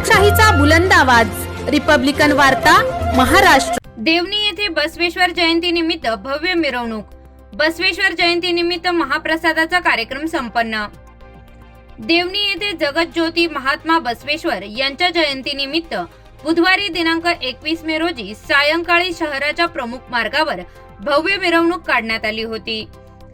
लोकशाहीचा बुलंद आवाज, रिपब्लिकन वार्ता, महाराष्ट्र। देवणी येथे बसवेश्वर जयंती निमित्त भव्य मिरवणूक। बसवेश्वर जयंती निमित्त महाप्रसादाचा कार्यक्रम संपन्न। देवणी येथे जगज्योती महात्मा बसवेश्वर यांच्या जयंती निमित्त बुधवारी दिनांक 21 मे रोजी सायंकाळी शहराच्या प्रमुख मार्गावर भव्य मिरवणूक काढण्यात आली होती।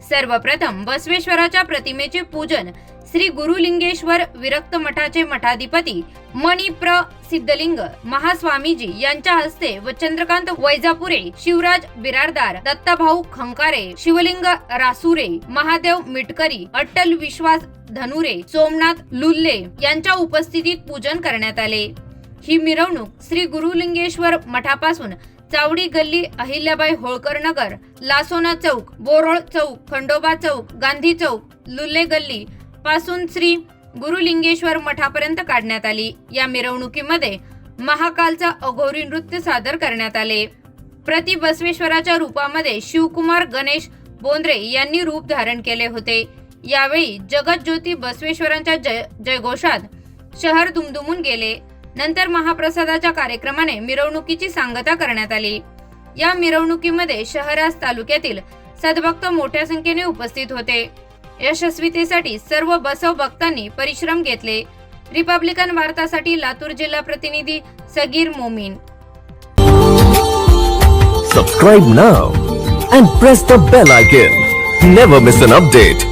सर्वप्रथम बसवेश्वराच्या प्रतिमेचे पूजन श्री गुरुलिंगेश्वर विरक्त मठाचे मठाधिपती मणिप्र सिद्धलिंग महास्वामीजी यांच्या हस्ते व चंद्रकांत वैजापुरे, शिवराज बिरारदार, दत्ताभाऊ खंकारे, शिवलिंग रासुरे, महादेव मिटकरी, अट्टल विश्वास धनुरे, सोमनाथ लुल्ले यांच्या उपस्थितीत पूजन करण्यात आले। ही मिरवणूक श्री गुरुलिंगेश्वर मठापासून चावडी गल्ली, अहिल्याबाई होळकर नगर, लासोना चौक, बोरोळ चौक, खंडोबा चौक, गांधी चौक, लुल्ले गल्ली पासून श्री गुरुलिंगेश्वर मठापर्यंत काढण्यात आली। या मिरवणुकीमध्ये महाकालचा अघोरी नृत्य सादर करण्यात आले। प्रति बसवेश्वराच्या रूपामध्ये शिवकुमार गणेश बोंद्रे यांनी रूप धारण केले होते। यावेळी जगज्योती बसवेश्वरांच्या जयघोषात शहर दुमदुमून गेले। नंतर महाप्रसादाच्या कार्यक्रमाने मिरवणुकीची सांगता करण्यात आली। या मिरवणुकीमध्ये शहरास तालुक्यातील सद्भक्त मोठ्या संख्येने उपस्थित होते। यशस्वीतेसाठी सर्व बसव भक्तांनी परिश्रम घेतले। रिपब्लिकन वार्तासाठी लातूर जिल्हा प्रतिनिधी Sagir Momin. Subscribe now and press the bell icon. Never miss an update.